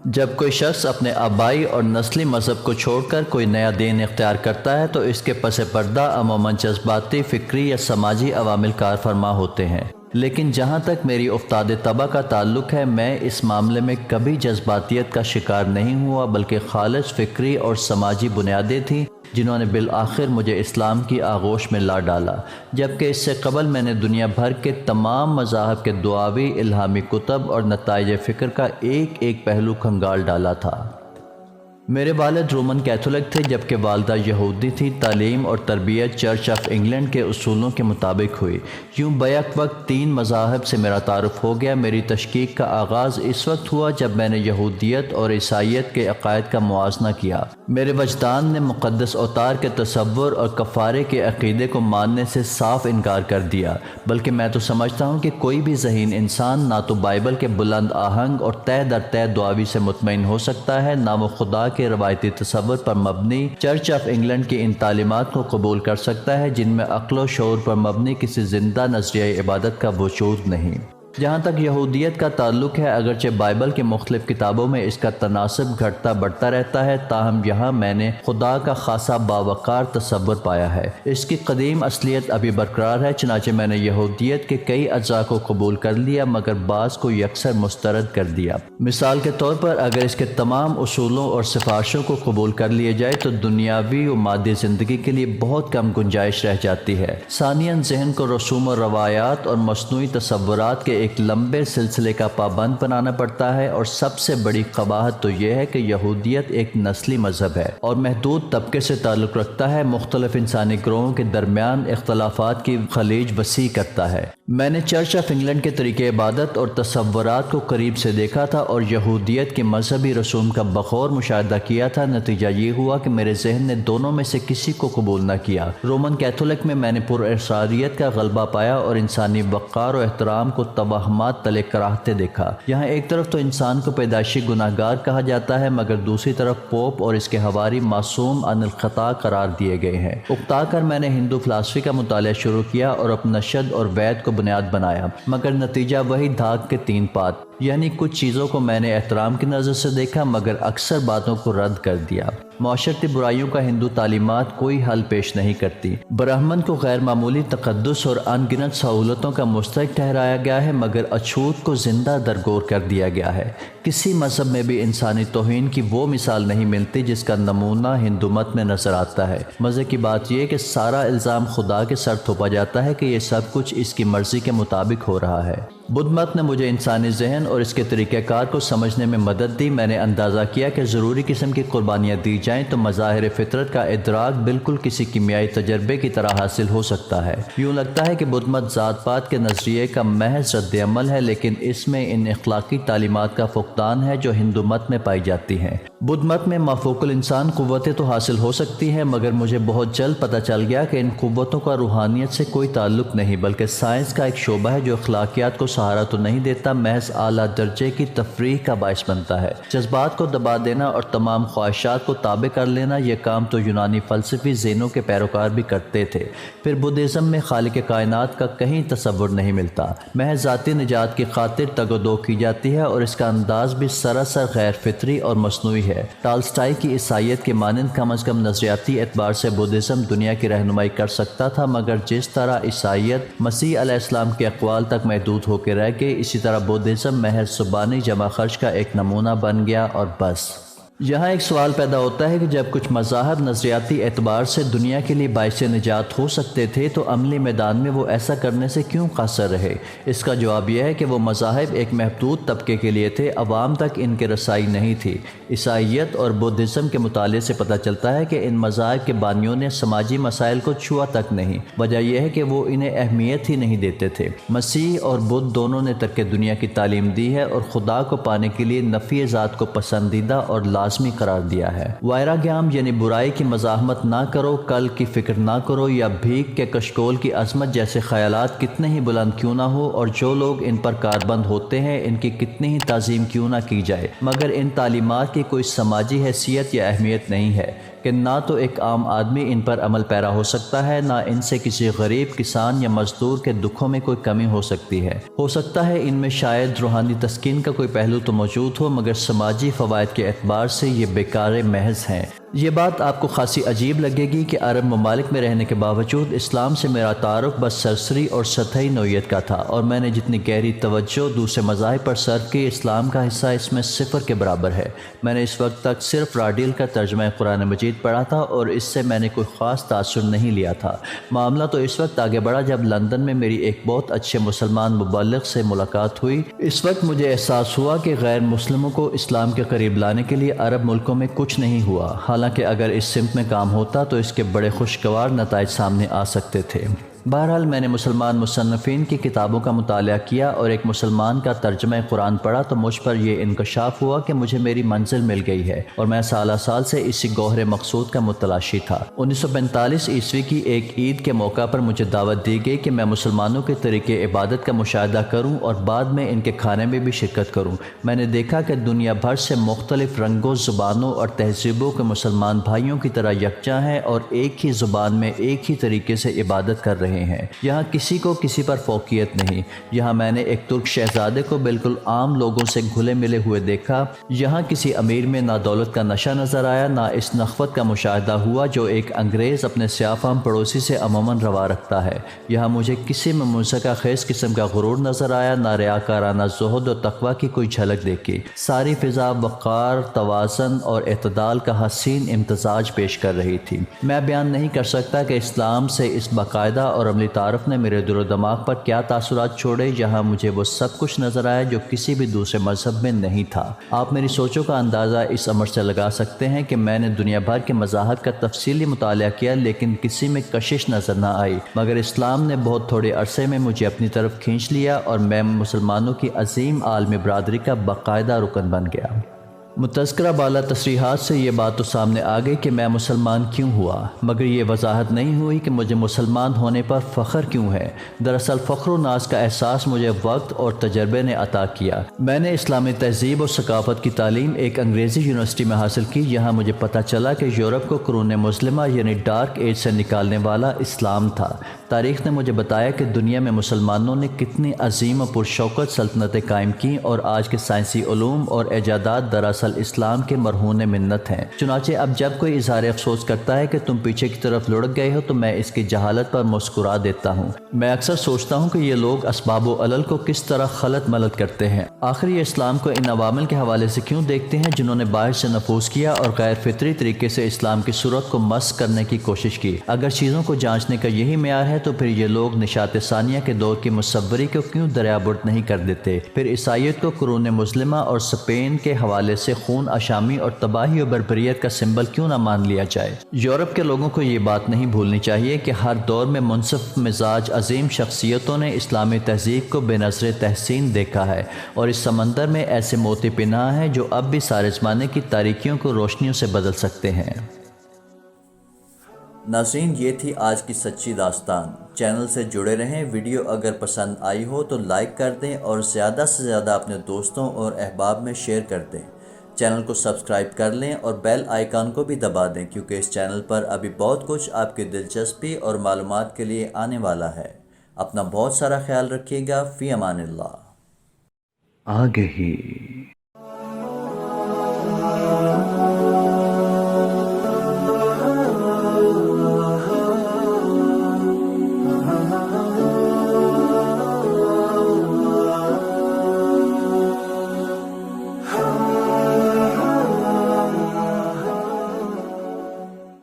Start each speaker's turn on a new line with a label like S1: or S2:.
S1: جب کوئی شخص اپنے آبائی اور نسلی مذہب کو چھوڑ کر کوئی نیا دین اختیار کرتا ہے تو اس کے پس پردہ عموماً جذباتی، فکری یا سماجی عوامل کار فرما ہوتے ہیں، لیکن جہاں تک میری افتاد طبع کا تعلق ہے، میں اس معاملے میں کبھی جذباتیت کا شکار نہیں ہوا، بلکہ خالص فکری اور سماجی بنیادیں تھیں جنہوں نے بالآخر مجھے اسلام کی آغوش میں لا ڈالا، جبکہ اس سے قبل میں نے دنیا بھر کے تمام مذاہب کے دعاوی، الہامی کتب اور نتائج فکر کا ایک ایک پہلو کھنگال ڈالا تھا۔ میرے والد رومن کیتھولک تھے جبکہ والدہ یہودی تھی۔ تعلیم اور تربیت چرچ آف انگلینڈ کے اصولوں کے مطابق ہوئی۔ یوں بیک وقت 3 مذاہب سے میرا تعارف ہو گیا۔ میری تشکیک کا آغاز اس وقت ہوا جب میں نے یہودیت اور عیسائیت کے عقائد کا موازنہ کیا۔ میرے وجدان نے مقدس اوتار کے تصور اور کفارے کے عقیدے کو ماننے سے صاف انکار کر دیا، بلکہ میں تو سمجھتا ہوں کہ کوئی بھی ذہین انسان نہ تو بائبل کے بلند آہنگ اور تہ در تہ دعاوی سے مطمئن ہو سکتا ہے، نہ وہ خدا کے روایتی تصور پر مبنی چرچ آف انگلینڈ کی ان تعلیمات کو قبول کر سکتا ہے جن میں عقل و شعور پر مبنی کسی زندہ نظریہ عبادت کا وجود نہیں۔ جہاں تک یہودیت کا تعلق ہے، اگرچہ بائبل کے مختلف کتابوں میں اس کا تناسب گھٹتا بڑھتا رہتا ہے، تاہم یہاں میں نے خدا کا خاصا باوقار تصور پایا ہے۔ اس کی قدیم اصلیت ابھی برقرار ہے، چنانچہ میں نے یہودیت کے کئی اجزاء کو قبول کر لیا مگر بعض کو یکسر مسترد کر دیا۔ مثال کے طور پر اگر اس کے تمام اصولوں اور سفارشوں کو قبول کر لیے جائے تو دنیاوی و مادی زندگی کے لیے بہت کم گنجائش رہ جاتی ہے۔ ثانیاً ذہن کو رسوم و روایات اور مصنوعی تصورات کے ایک لمبے سلسلے کا پابند بنانا پڑتا ہے، اور سب سے بڑی قباحت تو یہ ہے کہ یہودیت ایک نسلی مذہب ہے اور محدود طبقے سے تعلق رکھتا ہے، مختلف انسانی گروہوں کے درمیان اختلافات کی خلیج وسیع کرتا ہے۔ میں نے چرچ آف انگلینڈ کے طریقہ عبادت اور تصورات کو قریب سے دیکھا تھا اور یہودیت کے مذہبی رسوم کا بغور مشاہدہ کیا تھا۔ نتیجہ یہ ہوا کہ میرے ذہن نے دونوں میں سے کسی کو قبول نہ کیا۔ رومن کیتھولک میں نے پراسراریت کا غلبہ پایا اور انسانی وقار و احترام کو توہمات تلے کراہتے دیکھا۔ یہاں ایک طرف تو انسان کو پیدائشی گناہگار کہا جاتا ہے، مگر دوسری طرف پوپ اور اس کے حواری معصوم عن الخطا قرار دیے گئے ہیں۔ اکتا کر میں نے ہندو فلسفی کا مطالعہ شروع کیا اور اپنشد اور وید کو بنیاد بنایا، مگر نتیجہ وہی دھاگ کے 3 پات، یعنی کچھ چیزوں کو میں نے احترام کی نظر سے دیکھا مگر اکثر باتوں کو رد کر دیا۔ معاشرتی برائیوں کا ہندو تعلیمات کوئی حل پیش نہیں کرتی۔ برہمن کو غیر معمولی تقدس اور ان گنت سہولتوں کا مستحق ٹھہرایا گیا ہے مگر اچھوت کو زندہ درگور کر دیا گیا ہے۔ کسی مذہب میں بھی انسانی توہین کی وہ مثال نہیں ملتی جس کا نمونہ ہندو مت میں نظر آتا ہے۔ مزے کی بات یہ کہ سارا الزام خدا کے سر تھوپا جاتا ہے کہ یہ سب کچھ اس کی مرضی کے مطابق ہو رہا ہے۔ بدھ مت نے مجھے انسانی ذہن اور اس کے طریقہ کار کو سمجھنے میں مدد دی۔ میں نے اندازہ کیا کہ ضروری قسم کی قربانیاں دی جائیں تو مظاہر فطرت کا ادراک بالکل کسی کیمیائی تجربے کی طرح حاصل ہو سکتا ہے۔ یوں لگتا ہے کہ بدھ مت ذات پات کے نظریے کا محض رد عمل ہے، لیکن اس میں ان اخلاقی تعلیمات کا فقدان ہے جو ہندو مت میں پائی جاتی ہیں۔ بدھ مت میں مافوق الانسان قوتیں تو حاصل ہو سکتی ہیں مگر مجھے بہت جلد پتہ چل گیا کہ ان قوتوں کا روحانیت سے کوئی تعلق نہیں، بلکہ سائنس کا ایک شعبہ ہے جو اخلاقیات کو سہارا تو نہیں دیتا، محض اعلیٰ درجے کی تفریح کا باعث بنتا ہے۔ جذبات کو دبا دینا اور تمام خواہشات کو تابع کر لینا، یہ کام تو یونانی فلسفی زینوں کے پیروکار بھی کرتے تھے۔ پھر بدھزم میں خالق کائنات کا کہیں تصور نہیں ملتا، محض ذاتی نجات کی خاطر تگ و دو کی جاتی ہے اور اس کا انداز بھی سراسر غیر فطری اور مصنوعی ہے۔ ٹالسٹائی کی عیسائیت کے مانند کم از کم نظریاتی اعتبار سے بدھزم دنیا کی رہنمائی کر سکتا تھا، مگر جس طرح عیسائیت مسیح علیہ السلام کے اقوال تک محدود ہو کے رہ گئی، اسی طرح بدھزم محض زبانی جمع خرچ کا ایک نمونہ بن گیا اور بس۔ یہاں ایک سوال پیدا ہوتا ہے کہ جب کچھ مذاہب نظریاتی اعتبار سے دنیا کے لیے باعث نجات ہو سکتے تھے تو عملی میدان میں وہ ایسا کرنے سے کیوں قاصر رہے؟ اس کا جواب یہ ہے کہ وہ مذاہب ایک محدود طبقے کے لیے تھے، عوام تک ان کے رسائی نہیں تھی۔ عیسائیت اور بدھزم کے مطالعے سے پتہ چلتا ہے کہ ان مذاہب کے بانیوں نے سماجی مسائل کو چھوا تک نہیں۔ وجہ یہ ہے کہ وہ انہیں اہمیت ہی نہیں دیتے تھے۔ مسیح اور بدھ دونوں نے ترک دنیا کی تعلیم دی ہے اور خدا کو پانے کے لیے نفی ذات کو پسندیدہ اور لازمی قرار دیا ہے۔ وائراگیام یعنی برائی کی مزاحمت نہ کرو، کل کی فکر نہ کرو یا بھیگ کے کشکول کی عظمت جیسے خیالات کتنے ہی بلند کیوں نہ ہو اور جو لوگ ان پر کاربند ہوتے ہیں ان کی کتنی ہی تعظیم کیوں نہ کی جائے، مگر ان تعلیمات کی کوئی سماجی حیثیت یا اہمیت نہیں ہے کہ نہ تو ایک عام آدمی ان پر عمل پیرا ہو سکتا ہے، نہ ان سے کسی غریب کسان یا مزدور کے دکھوں میں کوئی کمی ہو سکتی ہے۔ ہو سکتا ہے ان میں شاید روحانی تسکین کا کوئی پہلو تو موجود ہو، مگر سماجی فوائد کے اعتبار سے یہ بیکار محض ہیں۔ یہ بات آپ کو خاصی عجیب لگے گی کہ عرب ممالک میں رہنے کے باوجود اسلام سے میرا تعارف بس سرسری اور سطحی نوعیت کا تھا، اور میں نے جتنی گہری توجہ دوسرے مذاہب پر صرف کی، اسلام کا حصہ اس میں صفر کے برابر ہے۔ میں نے اس وقت تک صرف راڈیل کا ترجمہ قرآن مجید پڑھا تھا اور اس سے میں نے کوئی خاص تاثر نہیں لیا تھا۔ معاملہ تو اس وقت آگے بڑھا جب لندن میں میری ایک بہت اچھے مسلمان مبلغ سے ملاقات ہوئی۔ اس وقت مجھے احساس ہوا کہ غیر مسلموں کو اسلام کے قریب لانے کے لیے عرب ملکوں میں کچھ نہیں ہوا، حالانکہ اگر اس سمت میں کام ہوتا تو اس کے بڑے خوشگوار نتائج سامنے آ سکتے تھے۔ بہرحال میں نے مسلمان مصنفین کی کتابوں کا مطالعہ کیا اور ایک مسلمان کا ترجمہ قرآن پڑھا تو مجھ پر یہ انکشاف ہوا کہ مجھے میری منزل مل گئی ہے اور میں سالہ سال سے اسی گوہر مقصود کا متلاشی تھا۔ 1945 عیسوی کی ایک عید کے موقع پر مجھے دعوت دی گئی کہ میں مسلمانوں کے طریقے عبادت کا مشاہدہ کروں اور بعد میں ان کے کھانے میں بھی شرکت کروں۔ میں نے دیکھا کہ دنیا بھر سے مختلف رنگوں، زبانوں اور تہذیبوں کے مسلمان بھائیوں کی طرح یکجا ہیں اور ایک ہی زبان میں ایک ہی طریقے سے عبادت کر رہے ہیں۔ یہاں کسی کو کسی پر فوقیت نہیں۔ یہاں میں نے ایک ترک شہزادے کو بالکل عام لوگوں سے گھلے ملے ہوئے دیکھا۔ یہاں کسی امیر میں نہ دولت کا نشہ نظر آیا، نہ اس نخوت کا مشاہدہ ہوا جو ایک انگریز اپنے سیاہ فام پڑوسی سے عموماً روا رکھتا ہے۔ یہاں مجھے کسی میں منسکہ خیز قسم کا غرور نظر آیا، نہ ریاکارانہ زہد و تقوی کی کوئی جھلک دیکھی۔ ساری فضا وقار، توازن اور اعتدال کا حسین امتزاج پیش کر رہی تھی۔ میں بیان نہیں کر سکتا کہ اسلام سے اس باقاعدہ اور عملی تعارف نے میرے دل و دماغ پر کیا تاثرات چھوڑے۔ یہاں مجھے وہ سب کچھ نظر آیا جو کسی بھی دوسرے مذہب میں نہیں تھا۔ آپ میری سوچوں کا اندازہ اس امر سے لگا سکتے ہیں کہ میں نے دنیا بھر کے مذاہب کا تفصیلی مطالعہ کیا لیکن کسی میں کشش نظر نہ آئی، مگر اسلام نے بہت تھوڑے عرصے میں مجھے اپنی طرف کھینچ لیا اور میں مسلمانوں کی عظیم عالمی برادری کا باقاعدہ رکن بن گیا۔ متذکرہ بالا تصریحات سے یہ بات تو سامنے آ گئی کہ میں مسلمان کیوں ہوا، مگر یہ وضاحت نہیں ہوئی کہ مجھے مسلمان ہونے پر فخر کیوں ہے۔ دراصل فخر و ناز کا احساس مجھے وقت اور تجربے نے عطا کیا۔ میں نے اسلامی تہذیب اور ثقافت کی تعلیم ایک انگریزی یونیورسٹی میں حاصل کی۔ یہاں مجھے پتہ چلا کہ یورپ کو قرون مسلمہ یعنی ڈارک ایج سے نکالنے والا اسلام تھا۔ تاریخ نے مجھے بتایا کہ دنیا میں مسلمانوں نے کتنی عظیم و پرشوکت سلطنتیں قائم کیں اور آج کے سائنسی علوم اور ایجادات دراصل اسلام کے مرہون منت ہیں۔ چنانچہ اب جب کوئی اظہار افسوس کرتا ہے کہ تم پیچھے کی طرف لڑک گئے ہو تو میں اس کی جہالت پر مسکرا دیتا ہوں۔ میں اکثر سوچتا ہوں کہ یہ لوگ اسباب و علل کو کس طرح خلط ملط کرتے ہیں۔ آخر یہ اسلام کو ان عوامل کے حوالے سے کیوں دیکھتے ہیں جنہوں نے باہر سے نفوذ کیا اور غیر فطری طریقے سے اسلام کی صورت کو مسخ کرنے کی کوشش کی۔ اگر چیزوں کو جانچنے کا یہی معیار ہے تو پھر یہ لوگ نشاط ثانیہ کے دور کی مصوری کو کیوں دریابرد نہیں کر دیتے؟ پھر عیسائیت کو قرون مسلمہ اور اسپین کے حوالے سے خون اشامی اور تباہی و بربریت کا سمبل کیوں نہ مان لیا جائے؟ یورپ کے لوگوں کو یہ بات نہیں بھولنی چاہیے کہ ہر دور میں منصف مزاج عظیم شخصیتوں نے اسلامی تہذیب کو بے نظر تحسین دیکھا ہے اور اس سمندر میں ایسے موتی پنہاں ہیں جو اب بھی سارے زمانے کی تاریکیوں کو روشنیوں سے بدل سکتے ہیں۔ ناظرین، یہ تھی آج کی سچی داستان۔ چینل سے جڑے رہیں۔ ویڈیو اگر پسند آئی ہو تو لائک کر دیں اور زیادہ سے زیادہ اپنے دوستوں اور احباب میں شیئر کر دیں۔ چینل کو سبسکرائب کر لیں اور بیل آئیکن کو بھی دبا دیں کیونکہ اس چینل پر ابھی بہت کچھ آپ کی دلچسپی اور معلومات کے لیے آنے والا ہے۔ اپنا بہت سارا خیال رکھیے گا۔ فی امان اللہ۔ آگہی